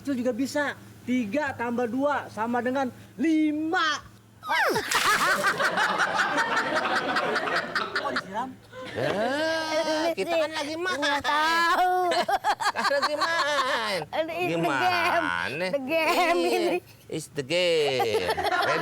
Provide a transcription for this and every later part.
kecil juga bisa. 3 tambah 2 sama dengan 5. Kok disiram? Kita kan lagi main. Nggak tahu. Kan lagi main. Gimana? The game ini. It's the game. Oke,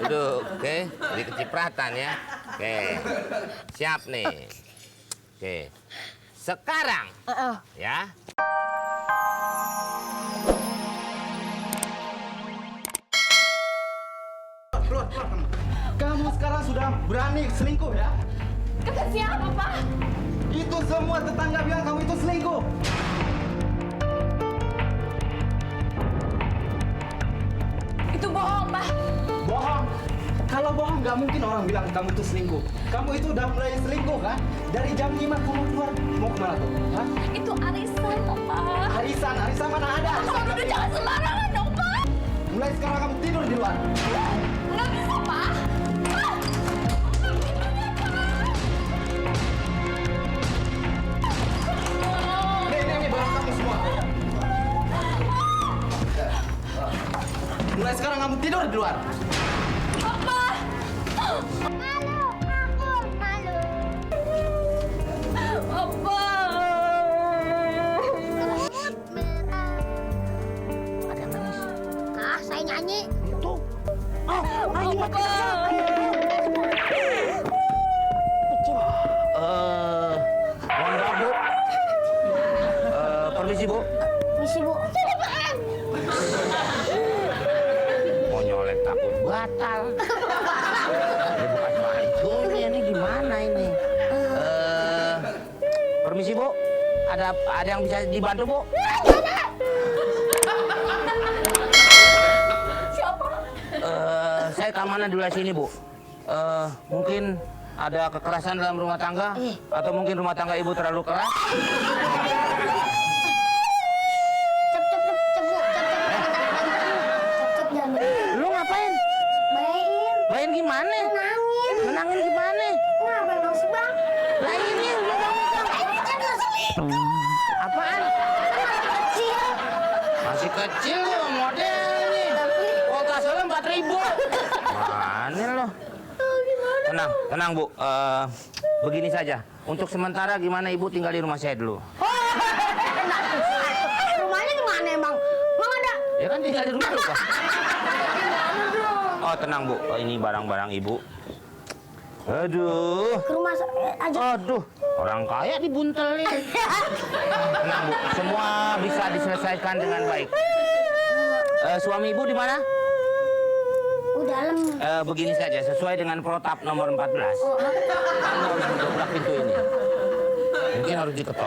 duduk. Oke, jadi kecipratan ya. Oke, siap nih. Oke, sekarang ya. Keluar kamu. Kamu sekarang sudah berani selingkuh ya? Kata siapa, Pak? Itu semua tetangga bilang kamu itu selingkuh. Itu bohong, Pak. Bohong. Kalau bohong nggak mungkin orang bilang kamu itu selingkuh. Kamu itu udah mulai selingkuh kan? Dari jam 5 kamu keluar. Mau kemana tuh? Hah? Itu arisan, Pak. Arisan mana ada? Pak, udah jangan sembarangan dong, Pak. Mulai sekarang kamu tidur di luar. Nggak bisa, Pak. Ini barang kamu semua. Mulai sekarang kamu tidur di luar. Malu, aku malu. Rambut merah. Ada yang nangis. Ah, saya nyanyi. Tuh. Mohon maaf, Bu. Permisi, Bu. Misi, Bu. Mau nyolek takut batal. Ini bukan soal itu, ini gimana ini? Permisi, Bu. Ada yang bisa dibantu, Bu? Siapa? Saya keamanan di wilayah sini, Bu. Mungkin ada kekerasan dalam rumah tangga, atau mungkin rumah tangga Ibu terlalu keras. Cep, Bu. Cep, jangan begitu. Lu ngapain? Bayain. Main gimana? Nangin. Menangin gimana? Kenapa emang sih, Bang? Lah ini, Ini kan udah selingkuh. apaan? Kecil. Masih kecil loh model ini. Kuota salah 4.000. Mana lo? Tenang Bu. Begini saja. Untuk sementara gimana Ibu tinggal di rumah saya dulu? Rumahnya di mana emang? Emang ada? Ya kan tinggal di rumah lu Pak. Oh tenang Bu. Ini barang-barang Ibu. Aduh. Ke rumah aja. Aduh. Orang kaya dibuntelin. Tenang Bu. Semua bisa diselesaikan dengan baik. Suami Ibu di mana? Dalam. Begini saja, sesuai dengan protap nomor 14. Kamu harus mendobrak pintu ini. Mungkin harus diketok.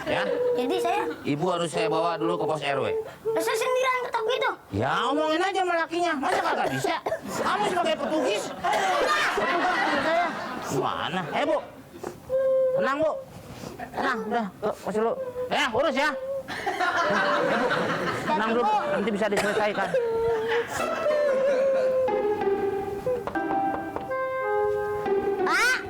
Ya? Jadi saya, Ibu harus saya bawa dulu ke pos RW. saya sendirian ketok gitu. Ya omongin aja sama lakinya, masa kagak bisa? Kamu sebagai petugis. Petugas punya saya. Gimana? Bu. Tenang Bu. Tenang, udah. Pos dulu. Ya, urus ya. Bu. Tenang dulu, nanti bisa diselesaikan. Pak,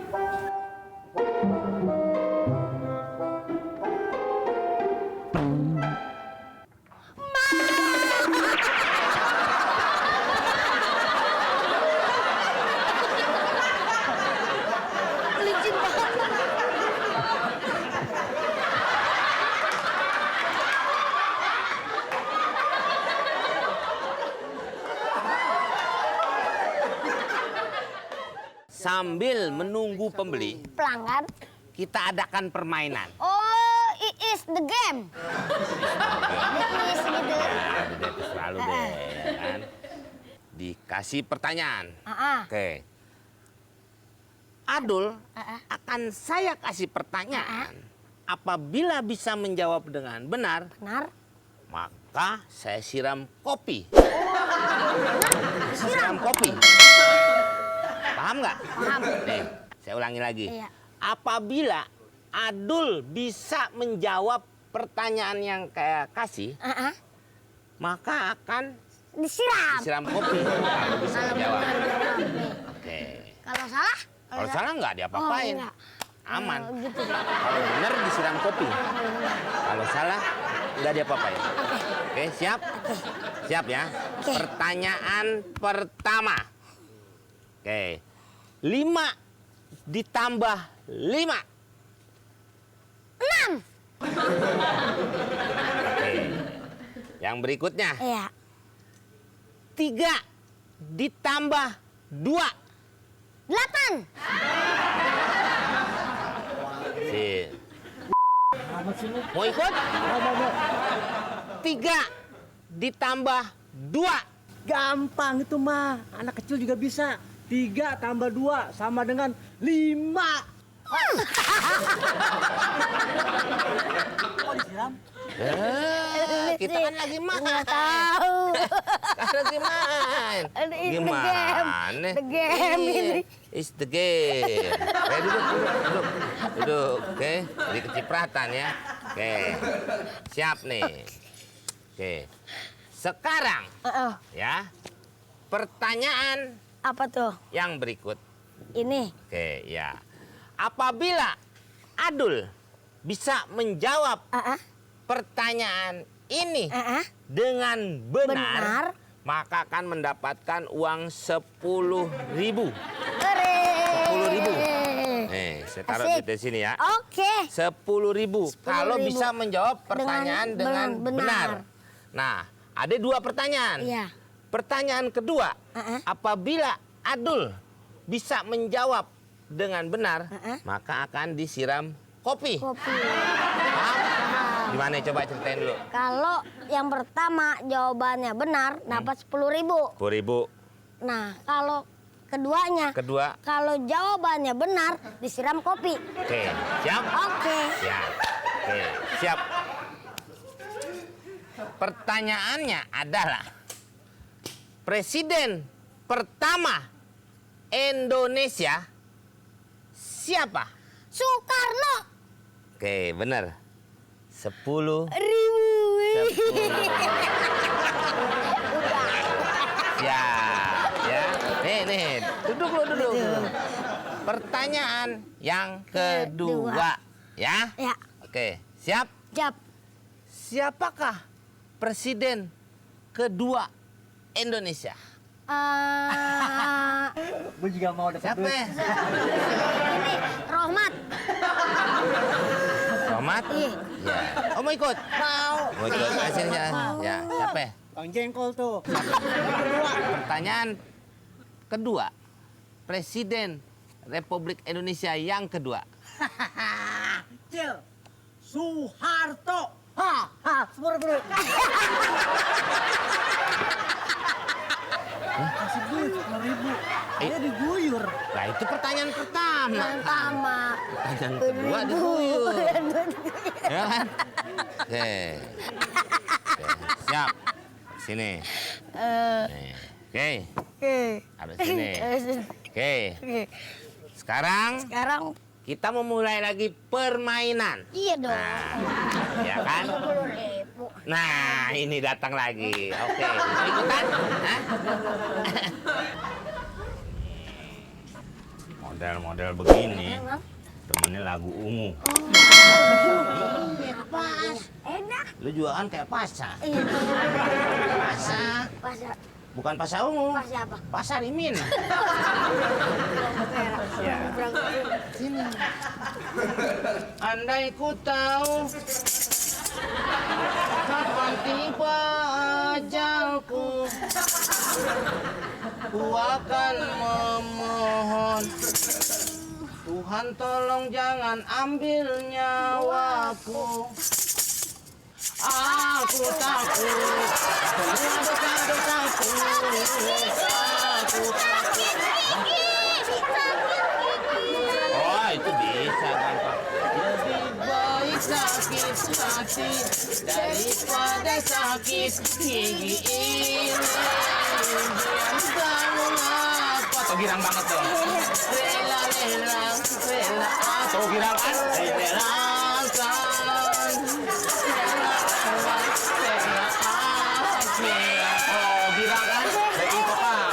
licin banget. Sambil menunggu pembeli, Pelanggan. kita adakan permainan. Oh, it is the game. It is gitu. Ya, udah itu selalu deh, ya kan? Dikasih pertanyaan. Oke. Adul akan saya kasih pertanyaan. Apabila bisa menjawab dengan benar, Benar. maka saya siram kopi. Siram kopi. Paham nggak? Paham. Nih, saya ulangi lagi. Iya. Apabila Adul bisa menjawab pertanyaan yang kayak kasih, maka akan Disiram. disiram kopi. Kalau bisa menjawab. Oke. Kalau salah? Kalau salah nggak diapa-apain. enggak. Aman. Gitu. Kalau benar disiram kopi. Kalau salah nggak ada apa-apa ya. Oke, siap? Siap ya. Pertanyaan pertama. Oke. 5 ditambah 5. 6. Oke. Yang berikutnya. Iya. 3 ditambah 2. 8. Mau ikut? 3 ditambah 2. Gampang itu mah, anak kecil juga bisa. 3 tambah 2 sama dengan 5. Kok disiram? Kita kan lagi main. Nggak tahu. Kan lagi main. It's Gimana? the game ini. It's the game. Oke, duduk. Oke, jadi kecipratan ya. Oke, siap nih. Oke, sekarang ya, pertanyaan Apa tuh? yang berikut. Ini. Oke, ya. Apabila Adul bisa menjawab pertanyaan ini dengan benar, maka akan mendapatkan uang 10.000. 10.000. Nih, saya taruh di sini ya. Oke. 10.000 kalau bisa menjawab pertanyaan dengan benar. Nah, ada 2 pertanyaan. Iya. Pertanyaan kedua, apabila Adul bisa menjawab dengan benar, maka akan disiram kopi. Paham? Gimana, coba ceritain dulu. Kalau yang pertama jawabannya benar, dapat 10.000. 10.000. Nah, kalau keduanya, kalau jawabannya benar, disiram kopi. Oke, siap? Oke. Siap. Oke, siap. Pertanyaannya adalah, Presiden pertama Indonesia siapa? Soekarno. Oke, benar. 10.000. Ya. Nih. Duduk. Pertanyaan yang kedua. Ya? Ya. Oke, siap? Siap. Siapakah presiden kedua Indonesia? Gue juga mau dapat Siapa? duit. Ini Rohmat. Rohmat? Iya. Ya. Oh, mau ikut? Mau. Mau ikut? Sini. Ya, siapa? Bang Jengkol tuh. Pertanyaan kedua. Presiden Republik Indonesia yang kedua. Cil. Soeharto. Semua bro. Kasih duit 10.000. Dia diguyur. Nah, itu pertanyaan pertama. Pertanyaan kedua diguyur. Ya kan? Oke. Siap. Sini. Oke. Habis sini. Oke. Sekarang kita memulai lagi permainan. Iya dong. Nah, ya kan? 10.000. Nah, ini datang lagi. Oke, mau ikutan? Hah? Model-model begini, temennya lagu ungu. Iya, pas. Enak. Lu juga kan kayak Pasar. Iya. Pasar. Pasar. Bukan Pasar ungu. Pas siapa? Pasar Imin. Ya. Sini. Andai ku tahu kapan tiba ajalku, ku akan memohon, Tuhan tolong jangan ambil nyawaku. Aku takut semua dosa-dosaku. Aku takut. Oh, itu bisa kan, Pak. Lebih baik sakit hati daripada sakit gigi ini. Kamu ngapa? Tuh girang banget tuh. Rela. Tuh girang kan? Relakan. Oh, girang kan? Kayak gitu, Pak.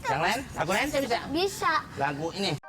Yang lain? Lagu lain saya bisa. Bisa. Lagu ini.